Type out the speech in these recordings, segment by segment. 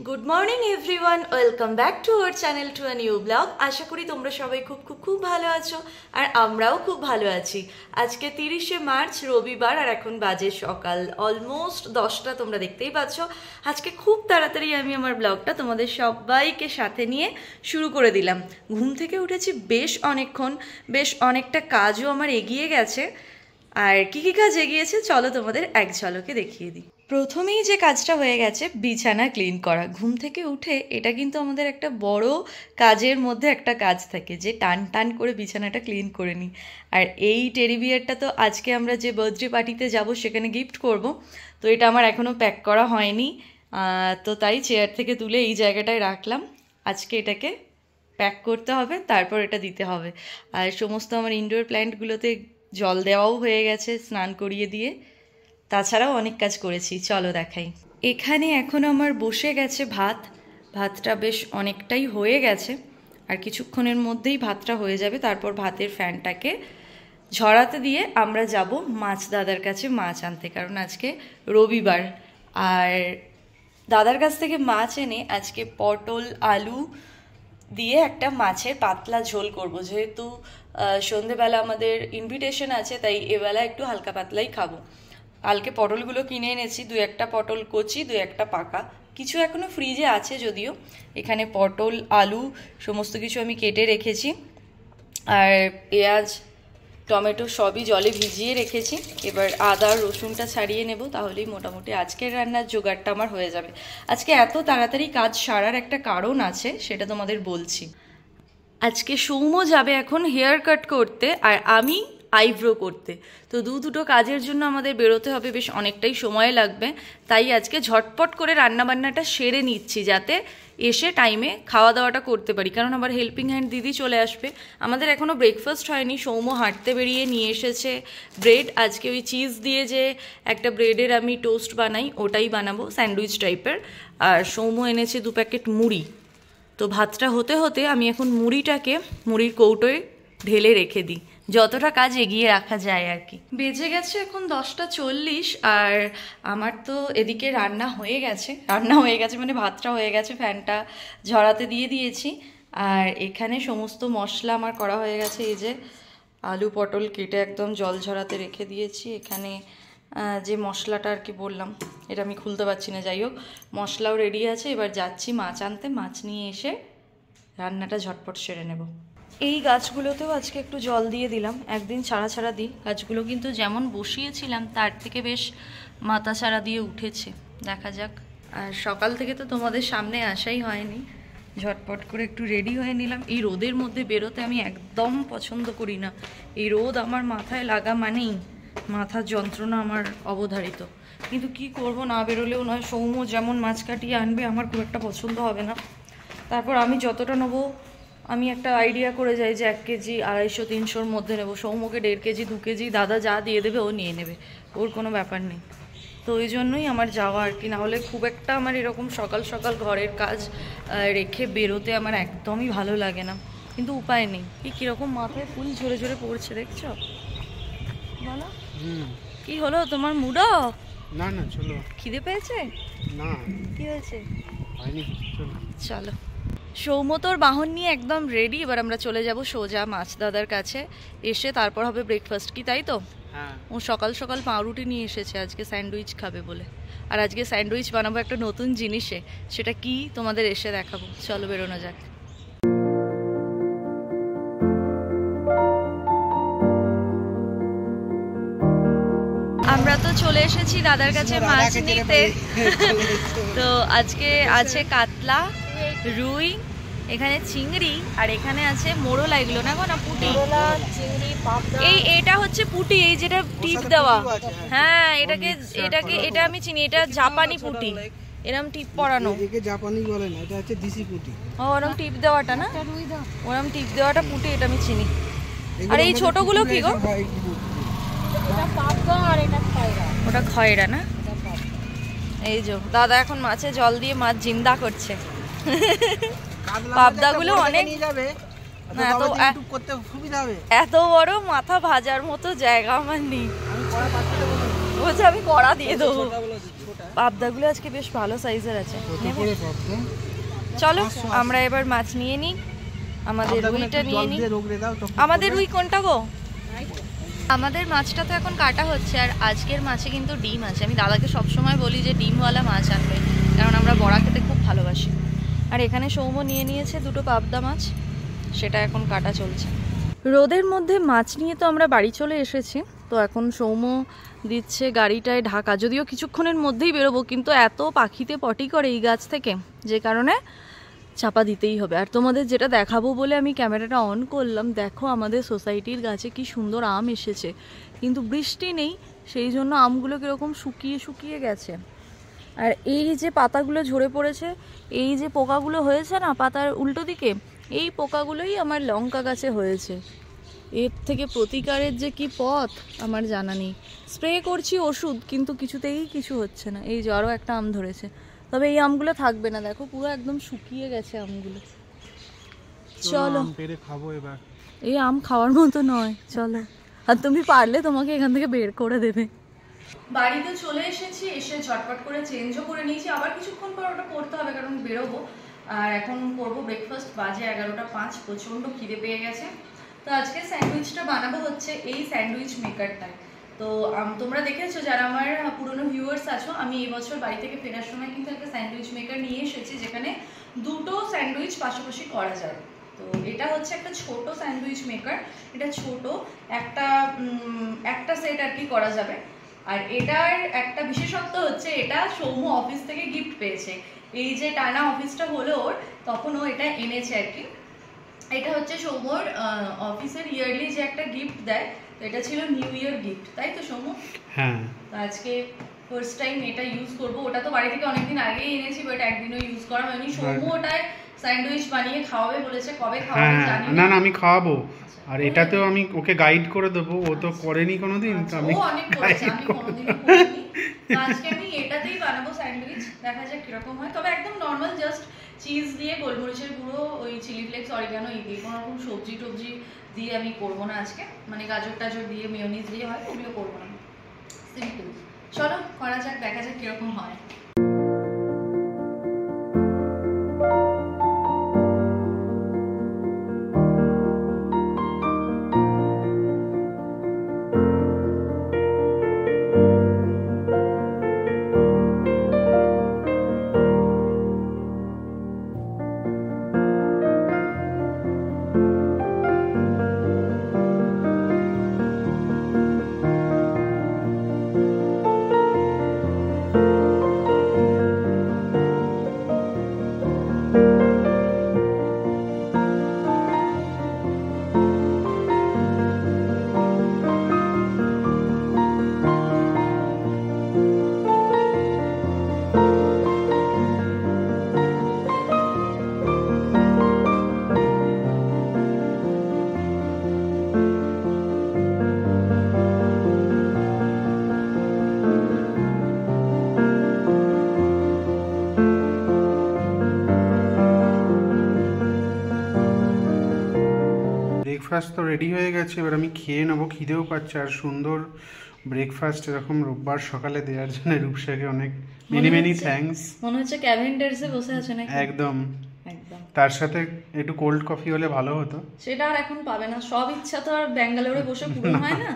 Good morning everyone, welcome back to our channel to a new blog. আশা করি তোমরা সবাই খুব খুব খুব ভালো আছো আর আমরাও খুব ভালো আছি। আজকে 30শে মার্চ রবিবার আর এখন বাজে সকাল অলমোস্ট 10টা, তোমরা দেখতেই পাচ্ছ। আজকে খুব তাড়াতাড়ি আমি আমার ব্লগটা তোমাদের সবাইকে সাথে নিয়ে শুরু করে দিলাম। ঘুম থেকে উঠেছি বেশ অনেকক্ষণ, বেশ অনেকটা কাজও আমার এগিয়ে গেছে। আর কি কি কাজ এগিয়েছে চলো তোমাদের এক ঝলকে দেখিয়ে দিই। প্রথমেই যে কাজটা হয়ে গেছে বিছানা ক্লিন করা। ঘুম থেকে উঠে এটা কিন্তু আমাদের একটা বড় কাজের মধ্যে একটা কাজ থাকে যে টান টান করে বিছানাটা ক্লিন করে নিই। আর এই টেডি বিয়ারটা তো আজকে আমরা যে বার্থডে পার্টিতে যাব সেখানে গিফট করব, তো এটা আমার এখনও প্যাক করা হয়নি, তো তাই চেয়ার থেকে তুলে এই জায়গাটায় রাখলাম। আজকে এটাকে প্যাক করতে হবে, তারপর এটা দিতে হবে। আর সমস্ত আমার ইনডোর প্ল্যান্টগুলোতে জল দেওয়াও হয়ে গেছে স্নান করিয়ে দিয়ে। তাছাড়াও অনেক কাজ করেছি, চলো দেখাই। এখানে এখন আমার বসে গেছে ভাতটা বেশ অনেকটাই হয়ে গেছে, আর কিছুক্ষণের মধ্যেই ভাতটা হয়ে যাবে। তারপর ভাতের ফ্যানটাকে ঝরাতে দিয়ে আমরা যাব মাছ দাদার কাছে মাছ আনতে, কারণ আজকে রবিবার। আর দাদার কাছ থেকে মাছ এনে আজকে পটল আলু দিয়ে একটা মাছের পাতলা ঝোল করব। যেহেতু সন্ধেবেলা আমাদের ইনভিটেশন আছে, তাই এবেলা একটু হালকা পাতলাই খাবো। কালকে পটলগুলো কিনে এনেছি, 2-1টা পটল কচি, 2-1টা পাকা, কিছু এখনও ফ্রিজে আছে যদিও। এখানে পটল আলু সমস্ত কিছু আমি কেটে রেখেছি, আর পেঁয়াজ টমেটো সবই জলে ভিজিয়ে রেখেছি। এবার আদা রসুনটা ছাড়িয়ে নেব, তাহলেই মোটামুটি আজকের রান্নার জোগাড়টা আমার হয়ে যাবে। আজকে এত তাড়াতাড়ি কাজ সারার একটা কারণ আছে, সেটা তোমাদের বলছি। আজকে সৌম্য যাবে এখন হেয়ার কাট করতে, আর আমি আইব্রো করতে। তো দুটো কাজের জন্য আমাদের বেরোতে হবে, বেশ অনেকটাই সময় লাগবে। তাই আজকে ঝটপট করে রান্নাবান্নাটা সেরে নিচ্ছি, যাতে এসে টাইমে খাওয়া দাওয়াটা করতে পারি, কারণ আবার হেল্পিং হ্যান্ড দিদি চলে আসবে। আমাদের এখনও ব্রেকফাস্ট হয়নি। সৌম্য হাঁটতে বেরিয়ে নিয়ে এসেছে ব্রেড। আজকে ওই চিজ দিয়ে যে একটা ব্রেডের আমি টোস্ট বানাই, ওটাই বানাবো স্যান্ডউইচ টাইপের। আর সৌম্য এনেছে 2 প্যাকেট মুড়ি। তো ভাতটা হতে হতে আমি এখন মুড়ির কৌটোয় ঢেলে রেখে দিই, যতটা কাজ এগিয়ে রাখা যায় আর কি। বেজে গেছে এখন 10টা 40, আর আমার তো এদিকে রান্না হয়ে গেছে মানে ভাতটা হয়ে গেছে, ফ্যানটা ঝরাতে দিয়ে দিয়েছি। আর এখানে সমস্ত মশলা আমার করা হয়ে গেছে। এই যে আলু পটল কেটে একদম জল ঝরাতে রেখে দিয়েছি। এখানে যে মশলাটা আর কি বললাম, এটা আমি খুলতে পারছি না, যাই হোক মশলাও রেডি আছে। এবার যাচ্ছি মাছ আনতে, মাছ নিয়ে এসে রান্নাটা ঝটপট সেরে নেব। এই গাছগুলোতেও আজকে একটু জল দিয়ে দিলাম, একদিন ছাড়া দিই। গাছগুলো কিন্তু যেমন বসিয়েছিলাম তার থেকে বেশ মাথা ছাড়া দিয়ে উঠেছে, দেখা যাক। আর সকাল থেকে তো তোমাদের সামনে আসাই হয়নি, ঝটপট করে একটু রেডি হয়ে নিলাম। এই রোদের মধ্যে বেরোতে আমি একদম পছন্দ করি না। এই রোদ আমার মাথায় লাগা মানেই মাথার যন্ত্রণা আমার অবধারিত, কিন্তু কি করব, না বেরোলেও নয়। সৌম্য যেমন মাছ কাটিয়ে আনবে, আমার খুব একটা পছন্দ হবে না। তারপর আমি যতটা নেবো, আমি একটা আইডিয়া করে যাই যে 1 কেজি 250-300-র মধ্যে নেবো। সৌম্যকে 1.5 কেজি 2 কেজি দাদা যা দিয়ে দেবে ও নিয়ে নেবে, ওর কোনো ব্যাপার নেই। তো ওই জন্যই আমার যাওয়া আর কি। নাহলে খুব একটা আমার এরকম সকাল সকাল ঘরের কাজ রেখে বেরোতে আমার একদমই ভালো লাগে না, কিন্তু উপায় নেই। কীরকম মাথায় ফুল ঝরে ঝরে পড়ছে দেখছো, বলো কি হলো তোমার মুডো? না না চলো। খিদে পেয়েছে? না। কি হয়েছে? চলো। সৌম্য তোর বাহন নিয়ে একদম রেডি। এবার আমরা চলে যাব সোজা মাছ দাদার কাছে, এসে তারপর হবে ব্রেকফাস্ট, কি তাই তো? হ্যাঁ। ও সকাল সকাল পাউরুটি নিয়ে এসেছে আজকে স্যান্ডউইচ খাবে বলে। আর আজকে স্যান্ডউইচ বানাবো একটা নতুন জিনিসে, সেটা কি তোমাদের এসে দেখাবো। চলো বেরোনো যাক। আমরা তো চলে এসেছি দাদার কাছে মাছ নিতে। তো আজকে আছে কাতলা, রুই, এখানে চিংড়ি, আর এখানে আছে মোরলা। এগুলো না গো, না পুঁটি? এটা হচ্ছে পুঁটি, এই যেটা টিপ দেওয়া। হ্যাঁ, এটা আমি চিনি, এটা জাপানি পুঁটি, এরম টিপ পরানো। জাপানি বলে না, এটা হচ্ছে দেশি পুঁটি। ও, ওরম টিপ দেওয়াটা না, ওরম টিপ দেওয়াটা পুঁটি, এটা আমি চিনি। আর এই ছোটগুলো কি গো? ওটা খয়রা না? এই যে দাদা এখন মাছে জল দিয়ে মাছ জিন্দা করছে। পাবদাগুলো অনেক, এত বড় মাথা ভাজার মতো জায়গা আমার নেই। বলছে আমি কড়া দিয়ে দেবো। পাবদাগুলো আজকে বেশ ভালো সাইজের আছে। চলো আমরা এবার মাছ নিয়ে নিই, আমাদের রুইটা নিয়ে নিই। আমাদের রুই কোনটা গো? আমাদের মাছটা তো এখন কাটা হচ্ছে, আর আজকের মাছে কিন্তু ডিম আছে। আমি দাদাকে সবসময় বলি যে ডিমওয়ালা মাছ আনবে, কারণ আমরা বড়া খেতে খুব ভালোবাসি। আর এখানে সৌম্য নিয়ে নিয়েছে দুটো পাবদা মাছ, সেটা এখন কাটা চলছে। রোদের মধ্যে মাছ নিয়ে তো আমরা বাড়ি চলে এসেছি। তো এখন সৌম্য দিচ্ছে গাড়িটায় ঢাকা, যদিও কিছুক্ষণের মধ্যেই বেরোবো, কিন্তু এত পাখিতে পটি করে এই গাছ থেকে, যে কারণে চাপা দিতেই হবে। আর তোমাদের যেটা দেখাবো বলে আমি ক্যামেরাটা অন করলাম, দেখো আমাদের সোসাইটির গাছে কি সুন্দর আম এসেছে, কিন্তু বৃষ্টি নেই, সেই জন্য আমগুলো কীরকম শুকিয়ে শুকিয়ে গেছে। আর এই যে পাতাগুলো ঝরে পড়েছে, এই যে পোকাগুলো হয়েছে না পাতার উল্টো দিকে, এই পোকাগুলোই আমার লঙ্কা গাছে হয়েছে। এর থেকে প্রতিকারের যে কি পথ আমার জানা নেই। স্প্রে করছি ওষুধ, কিন্তু কিছুতেই কিছু হচ্ছে না। এই যে আরও একটা আম ধরেছে, তবে এই আমগুলো থাকবে না, দেখো পুরো একদম শুকিয়ে গেছে আমগুলো। চলো খাবো এবার। এই আম খাওয়ার মতো নয়, চলো। আর তুমি পারলে তোমাকে এখান থেকে বের করে দেবে। বাড়িতে চলে এসেছি, এসে ঝটপট করে চেঞ্জও করে নিয়েছি, আবার কিছুক্ষণ পর ওটা করতে হবে কারণ বেরোবো। আর এখন করবো ব্রেকফাস্ট, বাজে 11:05, প্রচণ্ড খিদে পেয়ে গেছে। তো আজকে স্যান্ডউইচটা বানাবো হচ্ছে এই স্যান্ডউইচ মেকারটায়। তো তোমরা দেখেছো যারা আমার পুরনো ভিউয়ার্স আছো, আমি এই বছর বাড়ি থেকে ফেরার সময় কিন্তু একটা স্যান্ডউইচ মেকার নিয়ে এসেছি, যেখানে দুটো স্যান্ডউইচ পাশাপাশি করা যায়। তো এটা হচ্ছে একটা ছোট স্যান্ডউইচ মেকার, এটা ছোট একটা সেট আর কি করা যাবে। আর এটার একটা বিশেষত্ব হচ্ছে এটা সৌম্য অফিস থেকে গিফট পেয়েছে। এই যে টানা অফিসটা হলো ওর, তখন ও এটা এনেছে আর কি। এটা হচ্ছে সৌম্যর অফিসের ইয়ারলি যে একটা গিফট দেয়, তো এটা ছিল নিউ ইয়ার গিফট, তাই তো সৌম্য? হ্যাঁ। তো আজকে ফার্স্ট টাইম এটা ইউজ করব। ওটা তো বাড়ি থেকে অনেকদিন আগেই এনেছি, বাট একদিনও ইউজ করা হয়নি। সৌম্য ওটায় স্যান্ডউইচ বানিয়ে খাওয়াবে বলেছে, কবে খাওয়াবে জানি না। না আমি খাওয়াবো, আর এটাতেও আমি ওকে গাইড করে দেবো, ও তো করেনি কোনোদিন, তো আমি অনেক করেছি, আমি কোনোদিনও করিনি। তো আজকে আমি এটাতেই বানাবো স্যান্ডউইচ, দেখা যাক কিরকম হয়। তবে একদম নর্মাল, জাস্ট চিজ দিয়ে, গোলমরিচের গুঁড়ো, ওই চিলি ফ্লেক্স, অরিগানো, এই দিয়ে, কোনো রকম সবজি টবজি দিয়ে আমি করবো না আজকে, মানে গাজর টাজর দিয়ে মেয়োনিজ দিয়ে হয় ওগুলো করবো না, সিম্পল। চলো করা যাক, দেখা যাক কিরকম হয়। ব্রেকফাস্ট তো রেডি হয়ে গেছে, এবার আমি খেয়ে নেবো, খিদেও পাচ্ছে। আর সুন্দর ব্রেকফাস্ট এরকম রোববার সকালে দেওয়ার জন্য রূপসাকে অনেক মেনি থ্যাঙ্কস। মনে হচ্ছে ক্যাভেন্ডার্সে বসে আছে নাকি? একদম একদম। তার সাথে একটু কোল্ড কফি হলে ভালো হতো, সেটা আর এখন পাবে না। সব ইচ্ছা তো আর ব্যাঙ্গালোরে বসে পূরণ হয় না,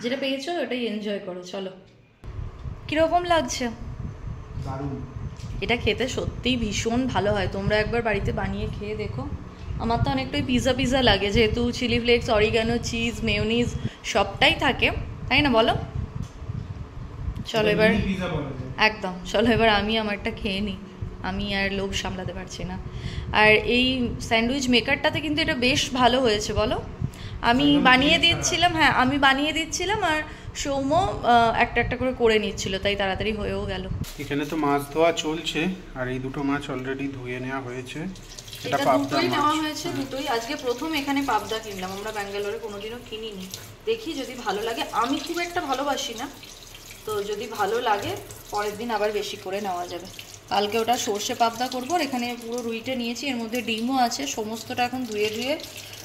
যেটা পেয়েছো ওটাই এনজয় করো। চলো, কিরকম লাগছে? দারুণ। এটা খেতে সত্যিই ভীষণ ভালো হয়, তোমরা একবার বাড়িতে বানিয়ে খেয়ে দেখো। আমার তো অনেকটাই পিজা লাগে, যেহেতু chilli flakes, oregano, cheese, mayonnaise সবটাই থাকে, তাই না বলো? চলো এবার একদম, চলো এবার আমি আমারটা খেয়ে নিই, আমি আর লোভ সামলাতে পারছি না। আর এই স্যান্ডউইচ মেকারটাতে কিন্তু এটা বেশ ভালো হয়েছে বলো। আমি বানিয়ে দিচ্ছিলাম, হ্যাঁ আমি বানিয়ে দিচ্ছিলাম, আর সৌম্য একটা একটা করে নিচ্ছিল, তাই তাড়াতাড়ি হয়েও গেল। এখানে তো মাছ ধোয়া চলছে, আর এই দুটো মাছ অলরেডি ধুয়ে নেওয়া হয়েছে। এটা দুটোই নেওয়া হয়েছে, দুটোই আজকে প্রথম এখানে পাবদা কিনলাম, আমরা ব্যাঙ্গালোরে কোনোদিনও কিনিনি। দেখি যদি ভালো লাগে, আমি খুব একটা ভালোবাসি না, তো যদি ভালো লাগে পরের দিন আবার বেশি করে নেওয়া যাবে। কালকে ওটা সর্ষে পাবদা করবো। আর এখানে পুরো রুইটা নিয়েছি, এর মধ্যে ডিমও আছে, সমস্তটা এখন ধুয়ে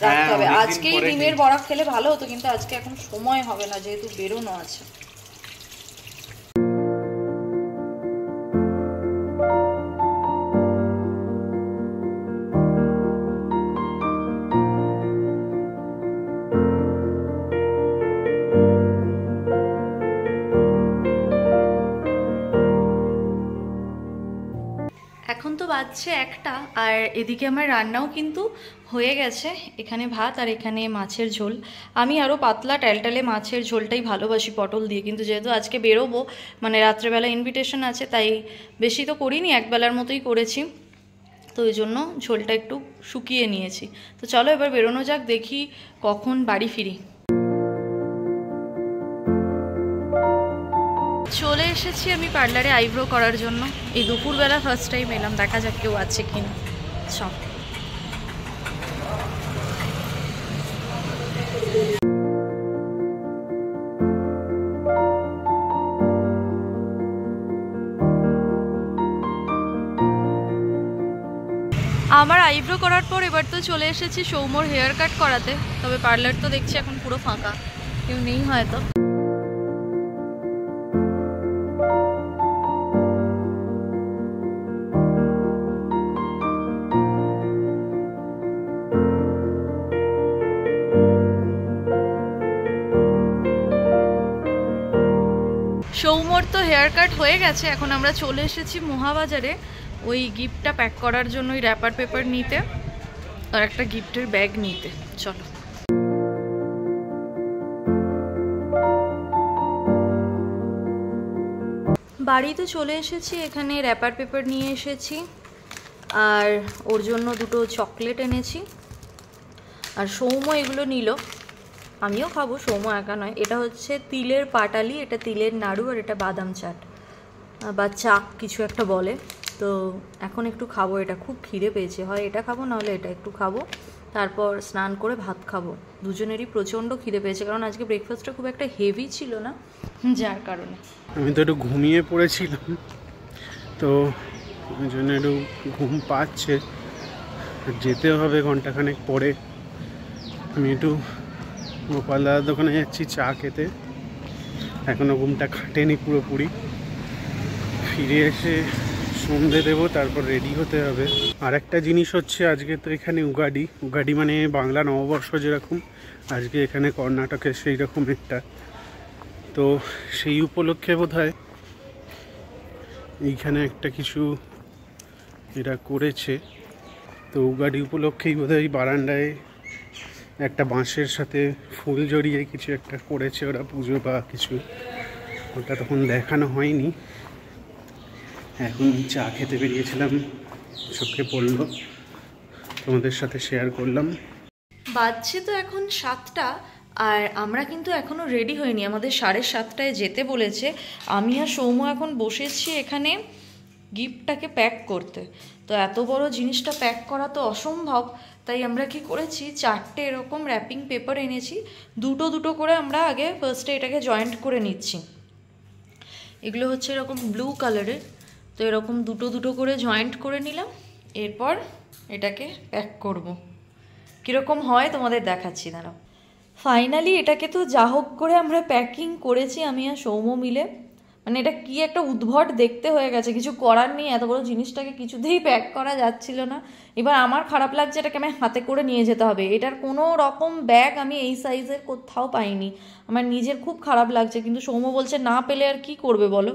রাখতে হবে। আজকেই ডিমের বড়া খেলে ভালো হতো, কিন্তু আজকে এখন সময় হবে না, যেহেতু বেরোনো আছে। এখন তো বাজছে 1টা, আর এদিকে আমার রান্নাও কিন্তু হয়ে গেছে। এখানে ভাত আর এখানে মাছের ঝোল। আমি আরও পাতলা ট্যালটালে মাছের ঝোলটাই ভালোবাসি পটল দিয়ে, কিন্তু যেহেতু আজকে বেরোবো, মানে রাত্রেবেলা ইনভিটেশন আছে, তাই বেশি তো করিনি, একবেলার মতোই করেছি। তো ওই জন্য ঝোলটা একটু শুকিয়ে নিয়েছি। তো চলো এবার বেরোনো যাক, দেখি কখন বাড়ি ফিরি। চলে এসেছি আমি পার্লারে আইব্রো করার জন্য। এই দুপুরবেলা ফার্স্ট টাইম এলাম, দেখা যাক কেউ আছে কিনা। চল। আমার আইব্রো করার পর এবার তো চলে এসেছি সৌম্যর হেয়ার কাট করাতে। তবে পার্লার তো দেখছি এখন পুরো ফাঁকা, কেউ নেই হয়তো। সৌম্যর তো হেয়ার কাট হয়ে গেছে, এখন আমরা চলে এসেছি মহাবাজারে ওই গিফটটা প্যাক করার জন্য, ওই র্যাপার পেপার নিতে আর একটা গিফটের ব্যাগ নিতে। চলো। বাড়িতে চলে এসেছি, এখানে র্যাপার পেপার নিয়ে এসেছি আর ওর জন্য দুটো চকলেট এনেছি। আর সৌম্য এগুলো নিল, আমিও খাবো, সৌম্য একা নয়। এটা হচ্ছে তিলের পাটালি, এটা তিলের নাড়ু, আর এটা বাদাম চাট বা চাক কিছু একটা বলে। তো এখন একটু খাবো, এটা খুব খিদে পেয়েছে, হয় এটা খাবো নাহলে এটা একটু খাবো, তারপর স্নান করে ভাত খাবো। দুজনেরই প্রচণ্ড খিদে পেয়েছে, কারণ আজকে ব্রেকফাস্টটা খুব একটা হেভি ছিল না, যার কারণে। আমি তো একটু ঘুমিয়ে পড়েছিলাম, তো ওই জন্য একটু ঘুম পাচ্ছে। যেতে হবে ঘন্টাখানেক পরে। আমি একটু গোপাল দাদার দোকানে যাচ্ছি চা খেতে, এখনও ঘুমটা কাটেনি পুরোপুরি। ফিরে এসে সন্ধে দেবো, তারপর রেডি হতে হবে। আর একটা জিনিস হচ্ছে, আজকে তো এখানে উগাডি। উগাডি মানে বাংলা নববর্ষ যেরকম, আজকে এখানে কর্ণাটকে সেই রকম একটা। তো সেই উপলক্ষে বোধহয় এইখানে একটা কিছু এরা করেছে। তো উগাডি উপলক্ষেই বোধহয় বারান্দায় একটা বাঁশের সাথে ফুল জড়িয়ে কিছু একটা করেছে ওরা, পুজো বা কিছু। ওটা তখন দেখানো হয়নি। এখন চা খেতে বেরিয়েছিলাম, চোখে পড়লো, তোমাদের সাথে শেয়ার করলাম। বাজছে তো এখন 7টা, আর আমরা কিন্তু এখনও রেডি হইনি, আমাদের 7:30টায় যেতে বলেছে। আমি আর সৌম্য এখন বসেছি এখানে গিফটটাকে প্যাক করতে। তো এত বড় জিনিসটা প্যাক করা তো অসম্ভব, তাই আমরা কি করেছি, 4টে এরকম র্যাপিং পেপার এনেছি, দুটো দুটো করে আমরা আগে ফার্স্টে এটাকে জয়েন্ট করে নিচ্ছি। এগুলো হচ্ছে এরকম ব্লু কালারের, তো এরকম দুটো দুটো করে জয়েন্ট করে নিলাম, এরপর এটাকে প্যাক করব। কীরকম হয় তোমাদের দেখাচ্ছি, দাঁড়াও। ফাইনালি এটাকে তো যা হোক করে আমরা প্যাকিং করেছি আমি আর সৌম্য মিলে। মানে এটা কি একটা উদ্ভট দেখতে হয়ে গেছে, কিছু করার নেই, এত বড় জিনিসটাকে কিছুতেই প্যাক করা যাচ্ছিল না। এবার আমার খারাপ লাগছে, এটাকে আমি হাতে করে নিয়ে যেতে হবে। এটার কোনো রকম ব্যাগ আমি এই সাইজের কোথাও পাইনি, আমার নিজের খুব খারাপ লাগছে। কিন্তু সৌম্য বলছে না পেলে আর কি করবে বলো।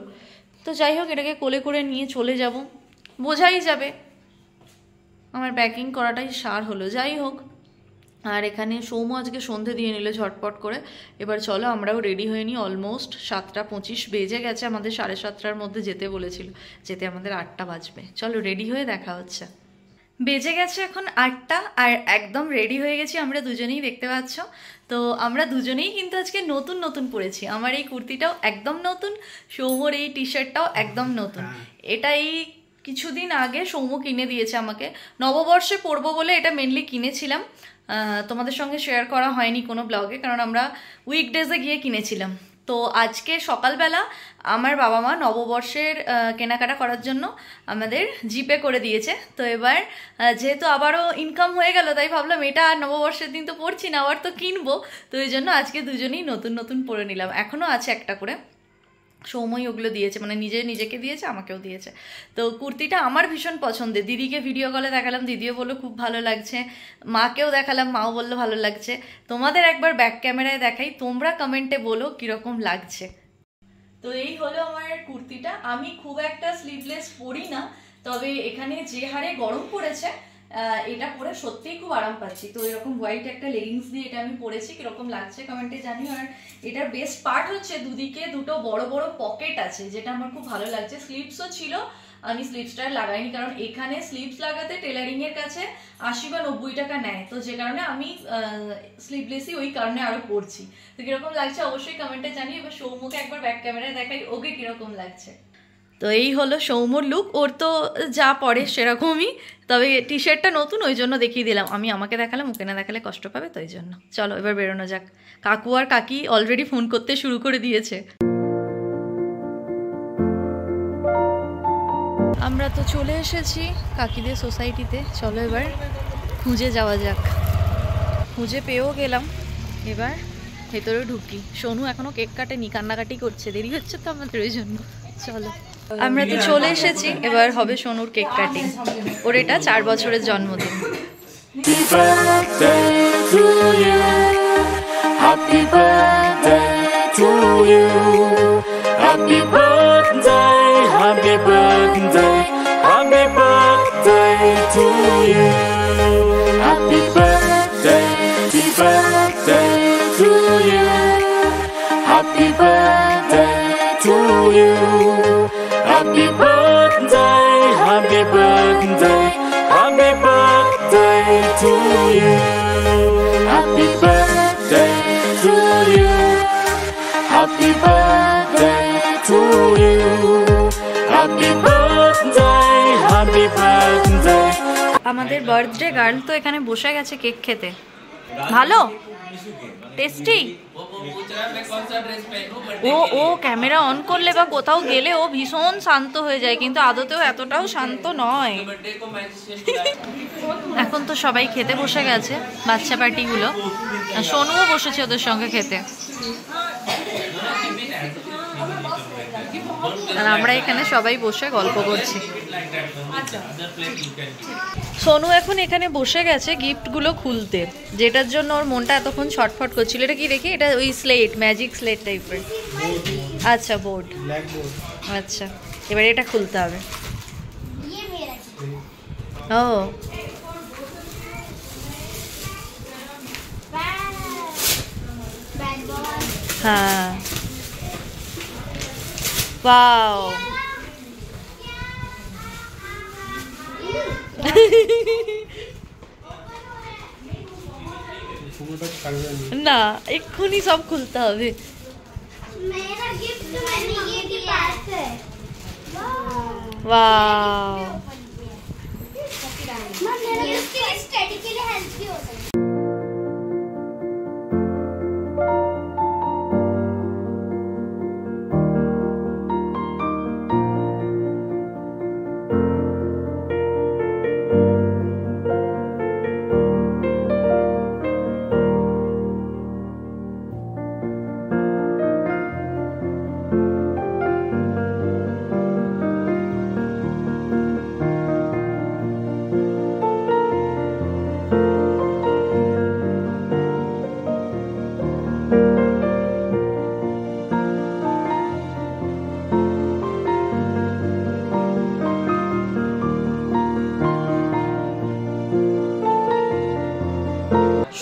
তো যাই হোক, এটাকে কোলে করে নিয়ে চলে যাব, বোঝাই যাবে আমার প্যাকিং করাটাই সার হলো। যাই হোক, আর এখানে সৌম্য আজকে সন্ধে দিয়ে নিল ঝটপট করে। এবার চলো আমরাও রেডি হয়ে নিই। অলমোস্ট 7:25 বেজে গেছে, আমাদের 7:30টার মধ্যে যেতে বলেছিল, যেতে আমাদের 8টা বাজবে। চলো রেডি হয়ে দেখা হচ্ছে। বেজে গেছে এখন 8টা, আর একদম রেডি হয়ে গেছি আমরা দুজনেই, দেখতে পাচ্ছ। তো আমরা দুজনেই কিন্তু আজকে নতুন নতুন পরেছি। আমার এই কুর্তিটাও একদম নতুন, সৌম্যর এই টি শার্টটাও একদম নতুন। এটা এই কিছুদিন আগে সৌম্য কিনে দিয়েছে আমাকে, নববর্ষে পরবো বলে এটা মেনলি কিনেছিলাম। তোমাদের সঙ্গে শেয়ার করা হয়নি কোনো ব্লগে, কারণ আমরা উইকডেজে গিয়ে কিনেছিলাম। তো আজকে সকালবেলা আমার বাবা মা নববর্ষের কেনাকাটা করার জন্য আমাদের জিপে করে দিয়েছে। তো এবার যেহেতু আবারও ইনকাম হয়ে গেল, তাই ভাবলাম এটা আর নববর্ষের দিন তো পরছি না, আবার তো কিনবো। তো এই জন্য আজকে দুজনেই নতুন নতুন পরে নিলাম। এখনও আছে একটা করে, সৌম্যই ওগুলো দিয়েছে, মানে নিজেকে দিয়েছে, আমাকেও দিয়েছে। তো কুর্তিটা আমার ভীষণ পছন্দের। দিদিকে ভিডিও কলে দেখালাম, দিদিও বললো খুব ভালো লাগছে, মাকেও দেখালাম, মাও বললো ভালো লাগছে। তোমাদের একবার ব্যাক ক্যামেরায় দেখাই, তোমরা কমেন্টে বলো কীরকম লাগছে। তো এই হলো আমার কুর্তিটা। আমি খুব একটা স্লিভলেস পরি না, তবে এখানে যে হারে গরম পড়েছে এটা পরে সত্যিই খুব আরাম পাচ্ছি। তো এরকম হোয়াইট একটা লেগিংস দিয়ে এটা আমি পরেছি, কিরকম লাগছে কমেন্টে জানিও। আর এটার বেস্ট পার্ট হচ্ছে দুদিকে দুটো বড় বড় পকেট আছে, যেটা আমার খুব ভালো লাগছে। স্লিভসও ছিল, আমি স্লিভসটা লাগাইনি কারণ এখানে স্লিভস লাগাতে টেলারিং এর কাছে 80 বা 90 টাকা নেয়, তো যে কারণে আমি স্লিভলেসই ওই কারণে আরো পরছি। তো কিরকম লাগছে অবশ্যই কমেন্টে জানিও। এবার সৌম্যকে একবার ব্যাক ক্যামেরায় দেখাই ওকে কিরকম লাগছে। তো এই হলো সৌম্যর লুক, ওর তো যা পরে সেরকমই, তবে টি শার্টটা নতুন ওই জন্য দেখিয়ে দিলাম। আমি আমাকে দেখালাম, ওকে না দেখালে কষ্ট পাবে, তো ওই জন্য। চলো এবার বেরোনো যাক। কাকু আর কাকি অলরেডি ফোন করতে শুরু করে দিয়েছে। আমরা তো চলে এসেছি কাকিদের সোসাইটিতে, চলো এবার খুঁজে যাওয়া যাক। খুঁজে পেয়েও গেলাম, এবার ভেতরে ঢুকি। সোনু এখনো কেক কাটেনি, কান্নাকাটি করছে, দেরি হচ্ছে তো আমাদের ওই জন্য। চলো আমরা তো চলে এসেছি, এবার হবে সোনুর কেক কাটিং। ওর এটা 4 বছরের জন্মদিন। Happy birthday to you. Happy birthday, happy birthday, happy birthday to you. Happy birthday to you. Happy birthday to you. Happy birthday, happy birthday, happy birthday to you. Happy birthday to you. Happy birthday to you. Happy birthday, happy birthday. আমাদের birthday girl তো এখানে বসে গেছে cake খেতে। ভালো tasty. O camera on করলে বা কোথাও গেলে ও ভীষণ শান্ত হয়ে যায়, কিন্তু আদতেও এতটাও শান্ত নয়। এখন তো সবাই খেতে বসে গেছে, বাচ্চা পার্টিগুলো। সোনুও বসেছে ওদের সঙ্গে খেতে, আর আমরা এখানে সবাই বসে গল্প করছি। সোনু এখন এখানে বসে গেছে গিফটগুলো খুলতে, যেটার জন্য ওর মনটা এতক্ষণ ছটফট করছিল। এটা কি দেখি? এটা ওই স্লেট, ম্যাজিক স্লেট টাইপের। আচ্ছা বোর্ড, আচ্ছা এবার এটা খুলতে হবে। ও হ্যাঁ, ওয়াও। না এক্ষুনি সব খুলতে হবে। ওয়াও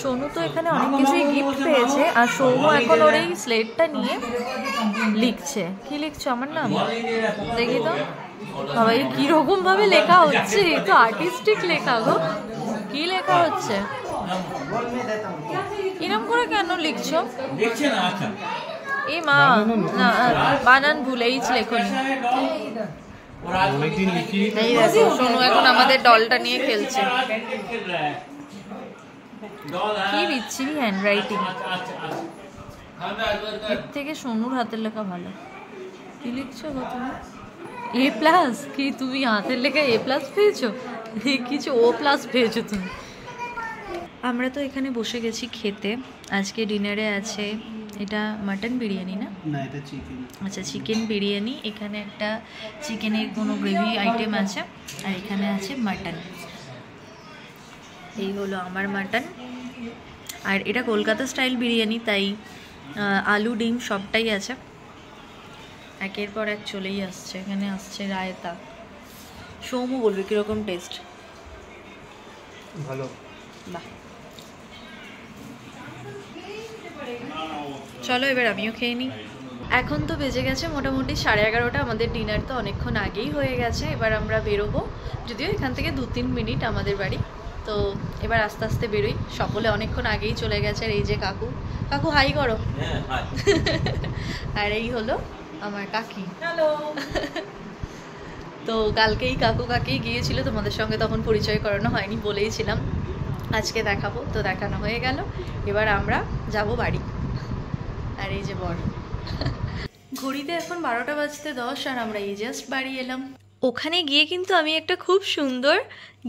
সোনু তো এখানে অনেক কিছুই গিফট পেয়েছে, আর সৌম্য এখন ওর এই স্লেটটা নিয়ে লিখছে। কি লিখছো? আমার নাম দেখি তো। বাবা এই কিরকম ভাবে লেখা হচ্ছে, এই তো আর্টিস্টিক লেখা গো। কি লেখা হচ্ছে? এরকম করে কেন লিখছো? এই মা না, বানান ভুল, এইচ লেখনি। এই দেখো সোনু এখন আমাদের ডলটা নিয়ে খেলছে। কি বিচ্ছিরি হ্যান্ড রাইটিং, এর থেকে সোনুর হাতের লেখা ভালো। কি লিখছো গো তুমি? A+? কি তুমি হাতের লেখা A+ পেয়েছো? কিছু O+ পেয়েছো তুমি। আমরা তো এখানে বসে গেছি খেতে। আজকে ডিনারে আছে এটা মাটন বিরিয়ানি না? না এটা চিকেন। আচ্ছা চিকেন বিরিয়ানি। এখানে একটা চিকেনের কোনো গ্রেভি আইটেম আছে, আর এখানে আছে মাটন। এই হলো আমার মাটন। আর এটা কলকাতা স্টাইল বিরিয়ানি, তাই আলু ডিম সবটাই আছে। একের পর এক চলেই আসছে। এখানে আসছে রায়তা, সৌমু বলবে কীরকম টেস্ট। ভালো। বাহ, চলো এবার আমিও খেয়ে নিই। এখন তো বেজে গেছে মোটামুটি 11:30। আমাদের ডিনার তো অনেকক্ষণ আগেই হয়ে গেছে। এবার আমরা বেরোবো, যদিও এখান থেকে 2-3 মিনিট আমাদের বাড়ি। তো এবার আস্তে আস্তে বেরোই। সকলে অনেকক্ষণ আগেই চলে গেছে। আর এই যে কাকু, কাকু হাই করো। আর এই হলো আমার কাকি। হ্যালো। তো কালকেই কাকু কাকি গিয়েছিল, তোমাদের সঙ্গে তখন পরিচয় করানো হয়নি, বলেইছিলাম আজকে দেখাবো, তো দেখানো হয়ে গেল। এবার আমরা যাব বাড়ি। আর এই যে বর, ঘড়িতে এখন 12:10 আর আমরা এই জাস্ট বাড়ি এলাম। ওখানে গিয়ে কিন্তু আমি একটা খুব সুন্দর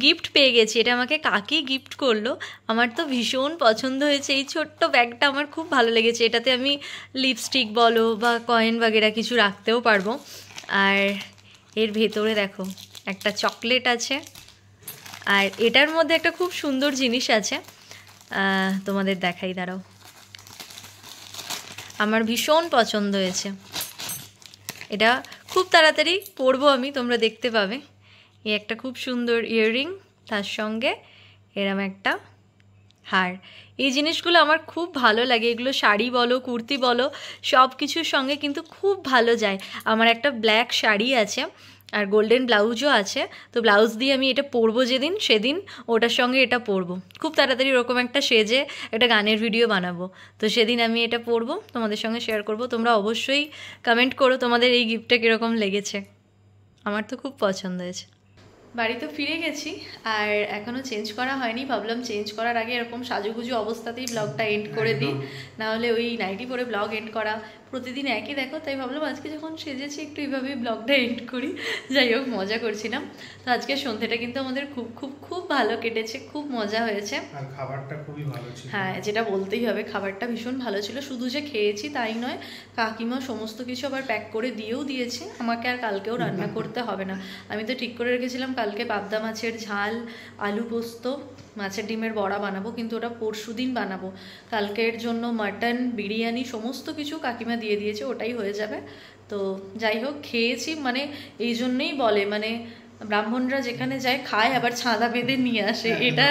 গিফট পেয়ে গেছি। এটা আমাকে কাকি গিফট করলো। আমার তো ভীষণ পছন্দ হয়েছে। এই ছোট্ট ব্যাগটা আমার খুব ভালো লেগেছে। এটাতে আমি লিপস্টিক বলো বা কয়েন বাগেরা কিছু রাখতেও পারবো। আর এর ভেতরে দেখো একটা চকলেট আছে। আর এটার মধ্যে একটা খুব সুন্দর জিনিস আছে, তোমাদের দেখাই, দাঁড়াও। আমার ভীষণ পছন্দ হয়েছে। এটা খুব তাড়াতাড়ি পরবো আমি, তোমরা দেখতে পাবে। এই একটা খুব সুন্দর ইয়াররিং, তার সঙ্গে এরম একটা হার। এই জিনিসগুলো আমার খুব ভালো লাগে। এগুলো শাড়ি বলো, কুর্তি বলো, সব কিছুর সঙ্গে কিন্তু খুব ভালো যায়। আমার একটা ব্ল্যাক শাড়ি আছে আর গোল্ডেন ব্লাউজও আছে। তো ব্লাউজ দিয়ে আমি এটা পরবো যেদিন, সেদিন ওটার সঙ্গে এটা পরবো। খুব তাড়াতাড়ি ওরকম একটা সেজে একটা গানের ভিডিও বানাবো। তো সেদিন আমি এটা পরবো, তোমাদের সঙ্গে শেয়ার করব। তোমরা অবশ্যই কমেন্ট করো তোমাদের এই গিফটটা কীরকম লেগেছে। আমার তো খুব পছন্দ হয়েছে। বাড়ি তো ফিরে গেছি আর এখনও চেঞ্জ করা হয়নি। ভাবলাম চেঞ্জ করার আগে এরকম সাজুগুজু অবস্থাতেই ব্লগটা এন্ড করে দিই, নাহলে ওই নাইটি পরে ব্লগ এন্ড করা প্রতিদিন একই দেখো। তাই ভাবলাম আজকে যখন সেজেছি একটু এইভাবেই ব্লগটা এন্ড করি। যাই হোক, মজা করছিলাম। তো আজকে সন্ধ্যেটা কিন্তু আমাদের খুব খুব খুব ভালো কেটেছে, খুব মজা হয়েছে। আর খাবারটা খুবই ভালো ছিল। হ্যাঁ, যেটা বলতেই হবে, খাবারটা ভীষণ ভালো ছিল। শুধু যে খেয়েছি তাই নয়, কাকিমা সমস্ত কিছু আবার প্যাক করে দিয়েও দিয়েছে আমাকে। আর কালকেও রান্না করতে হবে না। আমি তো ঠিক করে রেখেছিলাম কালকে পাবদা মাছের ঝাল, আলু পোস্ত, মাছের ডিমের বড়া বানাবো, কিন্তু ওটা পরশুদিন বানাবো। কালকের জন্য মাটন, বিরিয়ানি সমস্ত কিছু কাকিমা দিয়ে দিয়েছে, ওটাই হয়ে যাবে। তো যাই হোক, খেয়েছি। মানে এই জন্যই বলে, মানে ব্রাহ্মণরা যেখানে যায় খায় আবার ছাদা বেঁধে নিয়ে আসে। এটা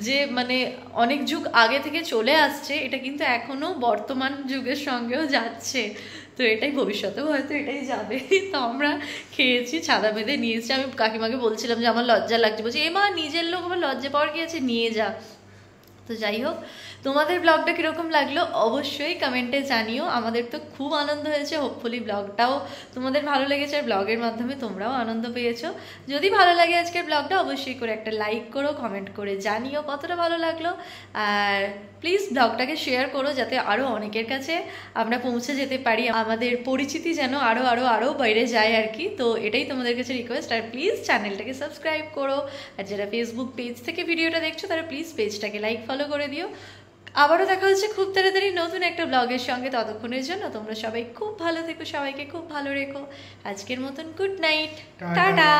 যে মানে অনেক যুগ আগে থেকে চলে আসছে, এটা কিন্তু এখনো বর্তমান যুগের সঙ্গেও যাচ্ছে। তো এটাই ভবিষ্যতেও হয়তো এটাই যাবে। তো আমরা খেয়েছি, ছাদা বেঁধে নিয়েছি। আমি কাকিমাকে বলছিলাম যে আমার লজ্জা লাগছে, বলছি এ মা নিজের লোক আবার লজ্জা পাওয়ার কি আছে, নিয়ে যা। তো যাই হোক, তোমাদের ব্লগটা কীরকম লাগলো অবশ্যই কমেন্টে জানিও। আমাদের তো খুব আনন্দ হয়েছে। হোপফুলি ব্লগটাও তোমাদের ভালো লেগেছে আর ব্লগের মাধ্যমে তোমরাও আনন্দ পেয়েছো। যদি ভালো লাগে আজকের ব্লগটা অবশ্যই করে একটা লাইক করো, কমেন্ট করে জানিও কতটা ভালো লাগলো। আর প্লিজ ব্লগটাকে শেয়ার করো, যাতে আরও অনেকের কাছে আমরা পৌঁছে যেতে পারি। আমাদের পরিচিতি যেন আরও আরও আরও বাইরে যায় আর কি। তো এটাই তোমাদের কাছে রিকোয়েস্ট। আর প্লিজ চ্যানেলটাকে সাবস্ক্রাইব করো। আর যারা ফেসবুক পেজ থেকে ভিডিওটা দেখছো তারা প্লিজ পেজটাকে লাইক ফলো করে দিও। আবারও দেখা হচ্ছে খুব তাড়াতাড়ি নতুন একটা ব্লগের সঙ্গে। ততক্ষণের জন্য তোমরা সবাই খুব ভালো থেকো, সবাইকে খুব ভালো রেখো। আজকের মতন গুড নাইট, টাটা।